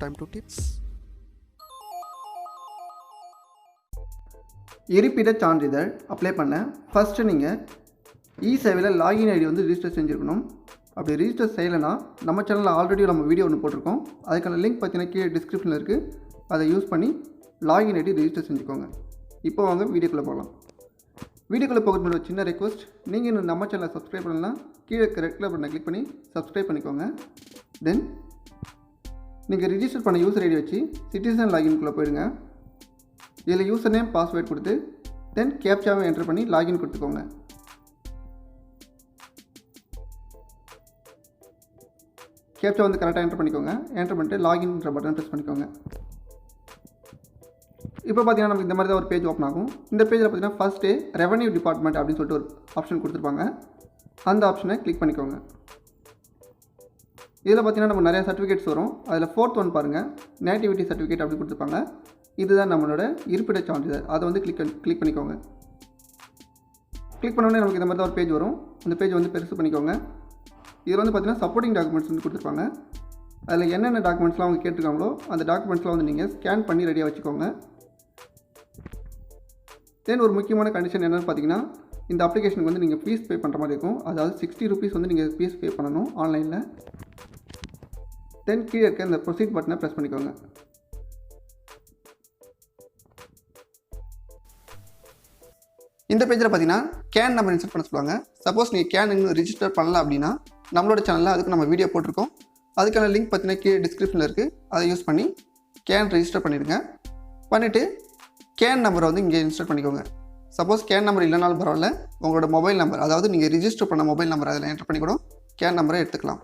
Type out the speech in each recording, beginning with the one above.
time to tips. இருப்பிட சான்றிதழ் apply பண்ண ஃபஸ்ட்டு நீங்கள் E-Sevaiயில் லாகின் ஐடி வந்து ரிஜிஸ்டர் செஞ்சுருக்கணும். அப்படி ரிஜிஸ்டர் செய்யலைன்னா நம்ம சேனலில் ஆல்ரெடி நம்ம வீடியோ ஒன்று போட்டிருக்கோம். அதுக்கான லிங்க் பார்த்தீங்கன்னா கீழே டிஸ்கிரிப்ஷனில் இருக்குது. அதை யூஸ் பண்ணி லாகின் ஐடி ரிஜிஸ்டர் செஞ்சுக்கோங்க. இப்போ வாங்க வீடியோக்குள்ளே போகலாம். வீடியோக்குள்ளே போகிறது ஒரு சின்ன ரெக்வஸ்ட், நீங்கள் இன்னும் நம்ம சேனலை சப்ஸ்கிரைப் பண்ணலாம், கீழே ரெட் கலர் பட்டனை கிளிக் பண்ணி சப்ஸ்கிரைப் பண்ணிக்கோங்க. தென் நீங்கள் ரிஜிஸ்டர் பண்ண யூசர் ஐடி வச்சு சிட்டிசன் லாகின்குள்ளே போயிடுங்க. இதில் யூசர் நேம் பாஸ்வேர்ட் கொடுத்து தென் கேப்சாவை என்டர் பண்ணி லாகின் கொடுத்துக்கோங்க. கேப்சா வந்து கரெக்டாக என்டர் பண்ணிக்கோங்க. என்டர் பண்ணிட்டு லாகின்ன்ற பட்டன் ப்ரெஸ் பண்ணிக்கோங்க. இப்போ பார்த்தீங்கன்னா நமக்கு இந்த மாதிரி தான் ஒரு பேஜ் ஓப்பன் ஆகும். இந்த பேஜில் பார்த்தீங்கன்னா ஃபஸ்ட்டு ரெவன்யூ டிபார்ட்மெண்ட் அப்படின்னு சொல்லிட்டு ஒரு ஆப்ஷன் கொடுத்துருப்பாங்க. அந்த ஆப்ஷனை கிளிக் பண்ணிக்கோங்க. இதில் பார்த்தீங்கன்னா நமக்கு நிறைய சர்டிஃபிகேட்ஸ் வரும். அதில் ஃபோர்த் ஒன் பாருங்கள், நேட்டிவிட்டி சர்டிஃபிகேட் அப்படி கொடுத்துருப்பாங்க. இதுதான் நம்மளோட இருப்பிட சான்றிதழ். அதை வந்து கிளிக் பண்ணிக்கோங்க. கிளிக் பண்ணோடனே நமக்கு இந்த மாதிரி தான் ஒரு பேஜ் வரும். அந்த பேஜ் வந்து பெருசு பண்ணிக்கோங்க. இதில் வந்து பார்த்தீங்கன்னா சப்போர்ட்டிங் டாக்குமெண்ட்ஸ் வந்து கொடுத்துருப்பாங்க. அதில் என்னென்ன டாக்குமெண்ட்ஸ்லாம் அவங்க கேட்டிருக்காங்களோ அந்த டாக்குமெண்ட்ஸ்லாம் வந்து நீங்கள் ஸ்கேன் பண்ணி ரெடியாக வச்சுக்கோங்க. தென் ஒரு முக்கியமான கண்டிஷன் என்னென்னு பார்த்தீங்கன்னா, இந்த அப்ளிகேஷனுக்கு வந்து நீங்கள் ஃபீஸ் பே பண்ணுற மாதிரி இருக்கும். அதாவது 60 rupees வந்து நீங்கள் ஃபீஸ் பே பண்ணணும் ஆன்லைனில். தென் கீழே இருக்க இந்த ப்ரொசீட் பட்டனை ப்ரெஸ் பண்ணிக்கோங்க. இந்த பேஜில் பார்த்தீங்கன்னா கேன் நம்பர் இன்சர்ட் பண்ண சொல்லுவாங்க. சப்போஸ் நீங்கள் கேன் இன்னும் ரிஜிஸ்டர் பண்ணல அப்படின்னா நம்மளோட சேனலில் அதுக்கு நம்ம வீடியோ போட்டிருக்கோம். அதுக்கான லிங்க் பார்த்தீங்கன்னா கீழே டிஸ்கிரிப்ஷனில் இருக்குது. அதை யூஸ் பண்ணி கேன் ரிஜிஸ்டர் பண்ணிடுங்க. பண்ணிவிட்டு கேன் நம்பரை வந்து இங்கே இன்ஸ்டால் பண்ணிக்கோங்க. சப்போஸ் கேன் நம்பர் இல்லைனாலும் பரவாயில்ல, உங்களோட மொபைல் நம்பர், அதாவது நீங்கள் ரிஜிஸ்டர் பண்ண மொபைல் நம்பர் அதில் என்டர் பண்ணி கூட கேன் நம்பரை எடுத்துக்கலாம்.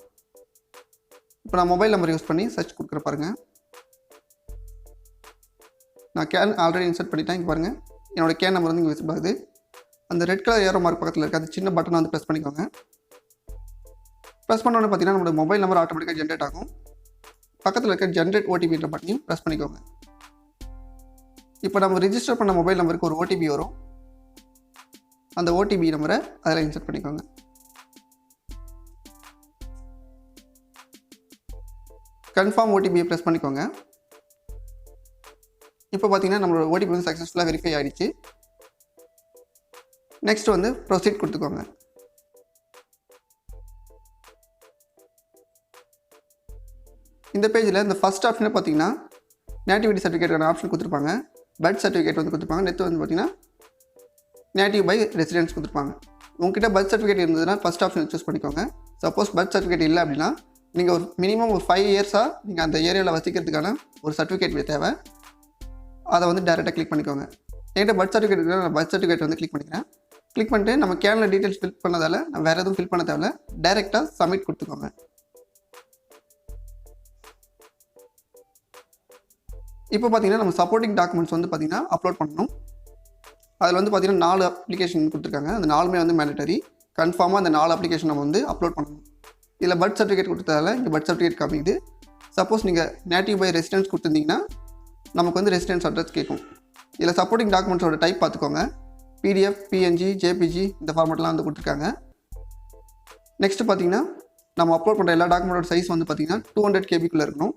இப்போ நான் மொபைல் நம்பர் யூஸ் பண்ணி சர்ச் கொடுக்குற பாருங்கள். நான் கேன் ஆல்ரெடி இன்சர்ட் பண்ணிட்டேன். இங்கே பாருங்கள், என்னோடய கேன் நம்பர் வந்து இங்கே விசிபிள் ஆகுது. அந்த ரெட் கலர் ஏரோ மார்க் பக்கத்தில் இருக்க அந்த சின்ன பட்டனை வந்து ப்ரெஸ் பண்ணிக்கோங்க. ப்ரெஸ் பண்ணோன்னு பார்த்தீங்கன்னா நம்மளோட மொபைல் நம்பர் ஆட்டோமேட்டிக்காக ஜென்ரேட் ஆகும். பக்கத்தில் இருக்க ஜென்ரேட் ஓடிபின்ற பட்டனையும் ப்ரெஸ் பண்ணிக்கோங்க. இப்போ நம்ம ரிஜிஸ்டர் பண்ண மொபைல் நம்பருக்கு ஒரு ஓடிபி வரும். அந்த ஓடிபி நம்பரை அதில் இன்சர்ட் பண்ணிக்கோங்க. கன்ஃபார்ம் ஓடிபியை ப்ரெஸ் பண்ணிக்கோங்க. இப்போ பார்த்தீங்கன்னா நம்மளோட ஓடிபி வந்து சக்ஸஸ்ஃபுல்லாக வெரிஃபை ஆகிடுச்சு. நெக்ஸ்ட் வந்து ப்ரொசீட் கொடுத்துக்கோங்க. இந்த பேஜில் இந்த ஃபஸ்ட் ஆப்ஷனை பார்த்தீங்கன்னா நேட்டிவிட்டி சர்டிஃபிகேட்டான ஆப்ஷன் கொடுத்துருப்பாங்க. பர்த் சர்டிஃபிகேட் வந்து கொடுத்துருப்பாங்க. நெக்ஸ்ட் வந்து பார்த்தீங்கன்னா நேட்டிவ் பை ரெசிடென்ஸ் கொடுத்துருப்பாங்க. உங்ககிட்ட பர்த் சர்டிஃபிகேட் இருந்ததுன்னா ஃபஸ்ட் ஆப்ஷன் சூஸ் பண்ணிக்கோங்க. சப்போஸ் பர்த் சர்டிஃபிகேட் இல்லை அப்படின்னா நீங்கள் ஒரு மினிமம் ஒரு 5 years நீங்கள் அந்த ஏரியாவில் வசிக்கிறதுக்கான ஒரு சர்டிஃபிகேட் தேவை. அதை வந்து டேரெக்டாக கிளிக் பண்ணிக்கோங்க. என்கிட்ட பர்த் சர்டிஃபிகேட் இருக்குன்னா நான் பர்த் சர்டிஃபிகேட் வந்து கிளிக் பண்ணிக்கிறேன். கிளிக் பண்ணிட்டு நம்ம கேனில் டீட்டெயில்ஸ் ஃபில் பண்ணதால் நான் வேறு எதுவும் ஃபில் பண்ண தேவையில்ல, டேரெக்டாக சப்மிட் கொடுத்துக்கோங்க. இப்போ பார்த்தீங்கன்னா நம்ம சப்போர்ட்டிங் டாக்குமெண்ட்ஸ் வந்து பார்த்தீங்கன்னா அப்லோட் பண்ணணும். அதில் வந்து பார்த்தீங்கன்னா 4 அப்ளிகேஷன் கொடுத்துருக்காங்க. அந்த 4மே வந்து மேண்டட்டரி. கன்ஃபார்மாக அந்த 4 அப்ளிகேஷன் நம்ம வந்து அப்லோட் பண்ணணும். இதில் பர்த் சர்டிஃபிகேட் கொடுத்ததால இங்கே பர்த் சர்டிஃபிகேட் காமிக்குது. சப்போஸ் நீங்கள் நேட்டிவ் பை ரெசிடென்ஸ் கொடுத்துருந்தீங்கன்னா நமக்கு வந்து ரெசிடென்ஸ் அட்ரஸ் கேட்கும். இதில் சப்போர்ட்டிங் டாக்குமெண்ட்ஸோட டைப் பார்த்துக்கோங்க. PDF, PNG, JPG இந்த ஃபார்மேட்லாம் வந்து கொடுத்துருக்காங்க. நெக்ஸ்ட்டு பார்த்தீங்கன்னா நம்ம அப்லோட் பண்ணுற எல்லா டாக்குமெண்ட்டோட சைஸ் வந்து பார்த்தீங்கன்னா 200 KBக்குள்ளே இருக்கணும்.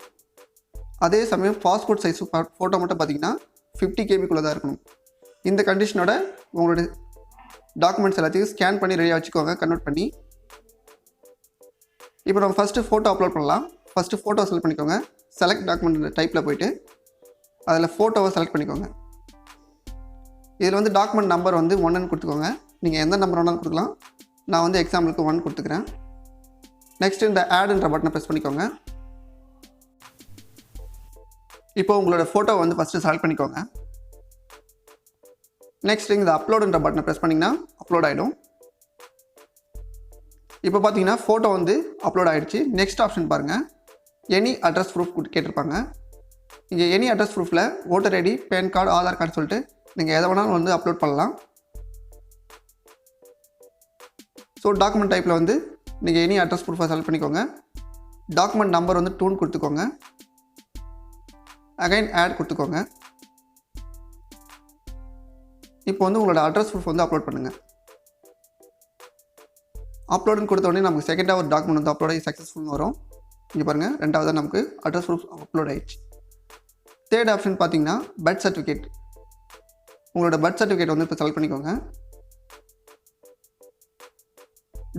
அதே சமயம் பாஸ்போர்ட் சைஸ் ஃபோட்டோ மட்டும் பார்த்தீங்கன்னா 50 KBக்குள்ளே தான் இருக்கணும். இந்த கண்டிஷனோட உங்களோட டாக்குமெண்ட்ஸ் எல்லாத்தையும் ஸ்கேன் பண்ணி ரெடியாக வச்சுக்கோங்க, கன்வெர்ட் பண்ணி. இப்போ நம்ம ஃபஸ்ட்டு ஃபோட்டோ அப்லோட் பண்ணலாம். ஃபஸ்ட்டு ஃபோட்டோ செலக்ட் பண்ணிக்கோங்க. செலக்ட் டாக்குமெண்ட் டைப்பில் போய்ட்டு அதில் ஃபோட்டோவை செலக்ட் பண்ணிக்கோங்க. இதில் வந்து டாக்குமெண்ட் நம்பர் வந்து 1ன்னு கொடுத்துக்கோங்க. நீங்கள் எந்த நம்பர் வேணாலும் கொடுக்கலாம். நான் வந்து எக்ஸாம்பிளுக்கு 1 கொடுத்துக்கிறேன். நெக்ஸ்ட்டு இந்த ஆடுன்ற பட்டனை ப்ரெஸ் பண்ணிக்கோங்க. இப்போ உங்களோட ஃபோட்டோ வந்து ஃபஸ்ட்டு செலக்ட் பண்ணிக்கோங்க. நெக்ஸ்ட் இந்த அப்லோடுன்ற பட்டனை ப்ரெஸ் பண்ணிங்கன்னா அப்லோட் ஆகிடும். இப்போ பார்த்தீங்கன்னா ஃபோட்டோ வந்து அப்லோட் ஆகிடுச்சு. நெக்ஸ்ட் ஆப்ஷன் பாருங்கள், எனி அட்ரஸ் ப்ரூஃப் கேட்டிருப்பாங்க. இங்கே எனி அட்ரஸ் ப்ரூஃபில் voter ID, PAN card, Aadhaar card சொல்லிட்டு நீங்கள் எதை வேணாலும் வந்து அப்லோட் பண்ணலாம். ஸோ டாக்குமெண்ட் டைப்பில் வந்து நீங்கள் எனி அட்ரஸ் ப்ரூஃபை செலக்ட் பண்ணிக்கோங்க. டாக்குமெண்ட் நம்பர் வந்து 2 கொடுத்துக்கோங்க. அகைன் ஆட் கொடுத்துக்கோங்க. இப்போ வந்து உங்களோட அட்ரஸ் ப்ரூஃப் வந்து அப்லோட் பண்ணுங்கள். அப்லோடுன்னு கொடுத்த உடனே நமக்கு செகண்டாக ஒரு டாக்குமெண்ட் வந்து அப்லோட் ஆகி சக்ஸஸ்ஃபுல்னு வரும். இங்கே பாருங்கள், ரெண்டாவதாக நமக்கு அட்ரஸ் ப்ரூஃப் அப்லோட் ஆயிடுச்சு. தேர்ட் ஆப்ஷன் பார்த்தீங்கன்னா பர்த் சர்டிஃபிகேட். உங்களோட பர்த் சர்டிஃபிகேட் வந்து இப்போ செலக்ட் பண்ணிக்கோங்க.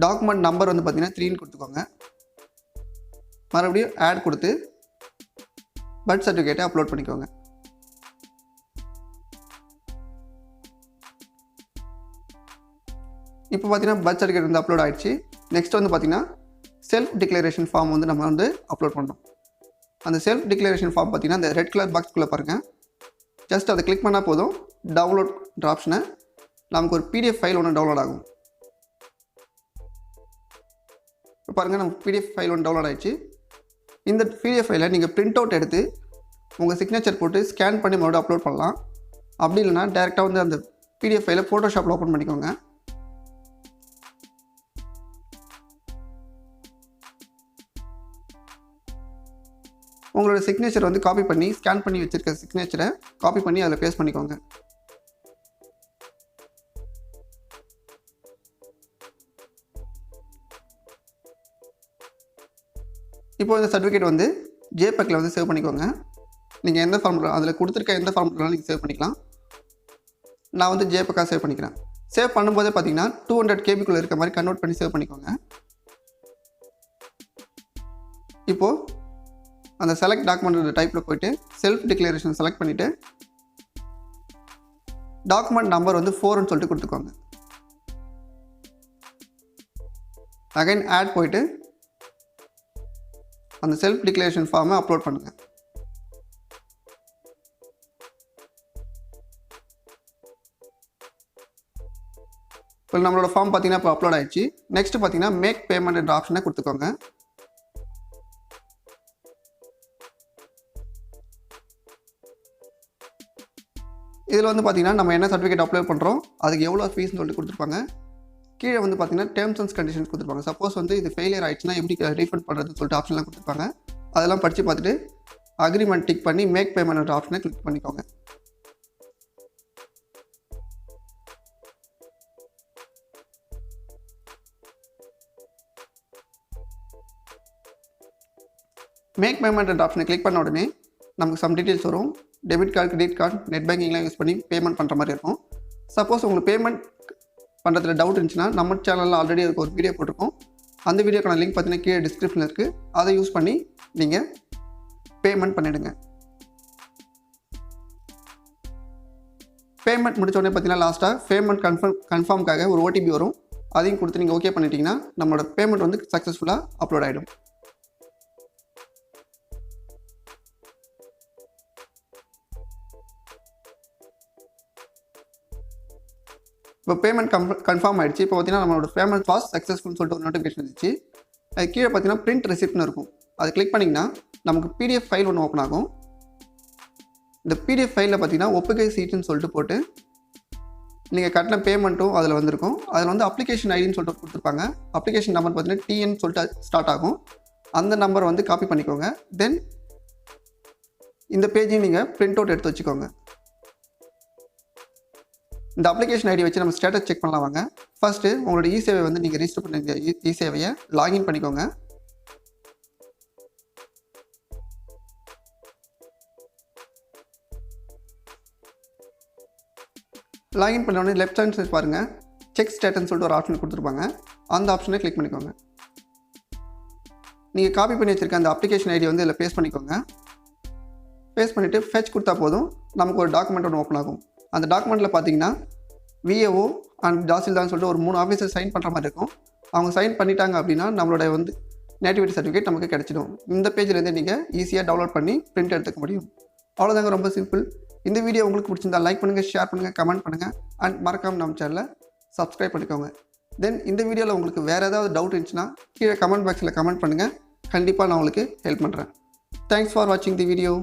டாக்குமெண்ட் நம்பர் வந்து பார்த்தீங்கன்னா 3ன்னு கொடுத்துக்கோங்க. மறுபடியும் ஆட் கொடுத்து பர்த் சர்டிஃபிகேட்டை அப்லோட் பண்ணிக்கோங்க. இப்போ பார்த்தீங்கன்னா பர்த் சர்டிஃபிகேட் வந்து அப்லோட் ஆகிடுச்சு. நெக்ஸ்ட் வந்து பார்த்தீங்கன்னா செல்ஃப் டிக்ளரேஷன் ஃபார்ம் வந்து நம்ம வந்து அப்லோட் பண்ணோம். அந்த செல்ஃப் டிக்ளரேஷன் ஃபார்ம் பார்த்தீங்கன்னா அந்த ரெட் கலர் பாக்ஸ்குள்ளே பாருங்கள். ஜஸ்ட் அதை கிளிக் பண்ணால் போதும், டவுன்லோட் ஆப்ஷனை நமக்கு ஒரு பிடிஎஃப் ஃபைல் ஒன்று டவுன்லோட் ஆகும். இப்போ பாருங்கள், நமக்கு பிடிஎஃப் ஃபைல் ஒன்று டவுன்லோட் ஆகிடுச்சு. இந்த பிடிஎஃப் ஃபைலை நீங்கள் பிரிண்ட் அவுட் எடுத்து உங்கள் சிக்னேச்சர் போட்டு ஸ்கேன் பண்ணி மறுபடியும் அப்லோட் பண்ணலாம். அப்படி இல்லைனா டேரெக்டாக வந்து அந்த பிடிஎஃப் ஃபைலை ஃபோட்டோஷாப்பில் ஓப்பன் பண்ணிக்கோங்க. உங்களோட சிக்னேச்சர் வந்து காப்பி பண்ணி ஸ்கேன் பண்ணி வச்சுருக்க சிக்னேச்சரை காப்பி பண்ணி அதில் பேஸ்ட் பண்ணிக்கோங்க. இப்போ இந்த சர்டிஃபிகேட் வந்து ஜேபெக்கில் வந்து சேவ் பண்ணிக்கோங்க. நீங்கள் எந்த ஃபார்ம் அதில் கொடுத்துருக்க எந்த ஃபார்ம்னாலும் நீங்கள் சேவ் பண்ணிக்கலாம். நான் வந்து ஜேபெக்காக சேவ் பண்ணிக்கிறேன். சேவ் பண்ணும்போதே பார்த்தீங்கன்னா 200 KBக்குள்ளே இருக்க மாதிரி கன்வெர்ட் பண்ணி சேவ் பண்ணிக்கோங்க. இப்போது அந்த செலக்ட் டாக்குமெண்ட் டைப்பில் போய்ட்டு செல்ஃப் டிக்ளரேஷன் செலக்ட் பண்ணிவிட்டு டாக்குமெண்ட் நம்பர் வந்து 4ன்னு சொல்லிட்டு கொடுத்துக்கோங்க. அகைன் ஆட் போய்ட்டு அந்த செல்ஃப் டிக்ளரேஷன் ஃபார்மை அப்லோட் பண்ணுங்கள். இப்போ நம்மளோட ஃபார்ம் பார்த்தீங்கன்னா இப்போ அப்லோட் ஆகிடுச்சு. நெக்ஸ்ட் பார்த்தீங்கன்னா மேக் பேமெண்ட் என்ற ஆப்ஷனை கொடுத்துக்கோங்க. இதில் வந்து பார்த்தீங்கன்னா நம்ம என்ன சர்டிஃபிகேட் அப்ளை பண்ணுறோம், அதுக்கு எவ்வளோ ஃபீஸ்னு சொல்லிட்டு கொடுத்துருப்பாங்க. கீழே வந்து பார்த்தீங்கன்னா டேர்ம்ஸ் அண்ட் கண்டிஷன்ஸ் கொடுத்துருப்பாங்க. சப்போஸ் வந்து இது ஃபெயிலியர் ஆகிடுச்சுன்னா எப்படி ரீஃபண்ட் பண்ணுறதுன்னு சொல்லிட்டு ஆப்ஷன்லாம் கொடுத்துருப்பாங்க. அதெல்லாம் படித்து பார்த்துட்டு அக்ரிமெண்ட் டிக் பண்ணி மேக் பேமெண்ட் ஆப்ஷனை கிளிக் பண்ணிக்கோங்க. மேக் பேமெண்ட் ஆப்ஷனை கிளிக் பண்ண உடனே நமக்கு சம் டீட்டெயில்ஸ் வரும். Debit card, credit card, net பேங்கிங்லாம் யூஸ் பண்ணி பேமெண்ட் பண்ணுற மாதிரி இருக்கும். சப்போஸ் உங்களுக்கு பேமெண்ட் பண்ணுறதுல டவுட் இருந்துச்சுன்னா நம்ம சேனலில் ஆல்ரெடி அதுக்கு ஒரு வீடியோ போட்டிருக்கோம். அந்த வீடியோக்கான லிங்க் பார்த்தீங்கன்னா கீழே டிஸ்கிரிப்ஷனில் இருக்குது. அதை யூஸ் பண்ணி நீங்கள் பேமெண்ட் பண்ணிவிடுங்க. பேமெண்ட் முடிச்ச உடனே பார்த்தீங்கன்னா லாஸ்ட்டாக பேமெண்ட் கன்ஃபார்முக்காக ஒரு OTP வரும். அதையும் கொடுத்து நீங்கள் ஓகே பண்ணிட்டீங்கன்னா நம்மளோட பேமெண்ட் வந்து சக்ஸஸ்ஃபுல்லாக அப்லோட் ஆகிடும். இப்போ பேமெண்ட் கன்ஃபார்ம் ஆகிடுச்சு. இப்போ பார்த்தீங்கன்னா நம்மளோட பேமெண்ட் வாஸ் சக்ஸஸ்ஃபுல்னு சொல்லிட்டு ஒரு நோட்டிஃபிகேஷன் இருந்துச்சு. அது கீழே பார்த்தீங்கன்னா பிரிண்ட் ரெசிப்ட்னு இருக்கும். அதை கிளிக் பண்ணிங்கன்னா நமக்கு பிடிஎஃப் ஃபைல் ஒன்று ஓப்பன் ஆகும். இந்த பிடிஎஃப் ஃபைலில் பார்த்தீங்கன்னா ஒப்புகை சீட்டுன்னு சொல்லிட்டு போட்டு நீங்கள் கட்டின பேமெண்ட்டும் அதில் வந்திருக்கும். அதில் வந்து அப்ளிகேஷன் ஐடின்னு சொல்லிட்டு கொடுத்துருப்பாங்க. அப்ளிகேஷன் நம்பர் பார்த்தீங்கன்னா TN சொல்லிட்டு ஸ்டார்ட் ஆகும். அந்த நம்பரை வந்து காப்பி பண்ணிக்கோங்க. தென் இந்த பேஜையும் நீங்கள் பிரிண்ட் அவுட் எடுத்து வச்சுக்கோங்க. இந்த அப்ளிகேஷன் ஐடி வச்சு நம்ம ஸ்டேட்டஸ் செக் பண்ணலாம் வாங்க. ஃபர்ஸ்ட்டு உங்களோட E-Sevai வந்து நீங்கள் ரெஜிஸ்டர் பண்ணிருக்க E-Sevaiயை லாகின் பண்ணிக்கோங்க. லாகின் பண்ண உடனே லெஃப்ட் ஹேண்ட் சைட் பாருங்கள், செக் ஸ்டேட்டஸ்னு சொல்லிட்டு ஒரு ஆப்ஷன் கொடுத்துருப்பாங்க. அந்த ஆப்ஷனை கிளிக் பண்ணிக்கோங்க. நீங்கள் காப்பி பண்ணி வச்சுருக்க அந்த அப்ளிகேஷன் ஐடி வந்து இதில் பேஸ்ட் பண்ணிக்கோங்க. பேஸ்ட் பண்ணிவிட்டு ஃபெச் கொடுத்தா போதும், நமக்கு ஒரு டாக்குமெண்ட் ஒன்று ஓப்பன் ஆகும். அந்த டாக்குமெண்ட்டில் பார்த்தீங்கன்னா VAO அண்ட் தாசில்தார்னு சொல்லிட்டு ஒரு 3 ஆஃபீஸர் சைன் பண்ணுற மாதிரி இருக்கும். அவங்க சைன் பண்ணிட்டாங்க அப்படின்னா நம்மளோட வந்து நேட்டிவிட்டி சர்டிஃபிகேட் நமக்கு கிடைச்சிடும். இந்த பேஜ்லேருந்து நீங்கள் ஈஸியாக டவுன்லோட் பண்ணி பிரிண்ட் எடுத்துக்க முடியும். அவ்வளோதாங்க, ரொம்ப சிம்பிள். இந்த வீடியோ உங்களுக்கு பிடிச்சிருந்தா லைக் பண்ணுங்கள், ஷேர் பண்ணுங்கள், கமெண்ட் பண்ணுங்கள் அண்ட் மறக்காமல் நம்ம சேனலை சப்ஸ்கிரைப் பண்ணிக்கோங்க. தென் இந்த வீடியோவில் உங்களுக்கு வேறு ஏதாவது டவுட் இருந்துச்சுன்னா கீழே கமெண்ட் பாக்ஸில் கமெண்ட் பண்ணுங்கள். கண்டிப்பாக நான் உங்களுக்கு ஹெல்ப் பண்ணுறேன். தேங்க்ஸ் ஃபார் வாட்சிங் தி வீடியோ.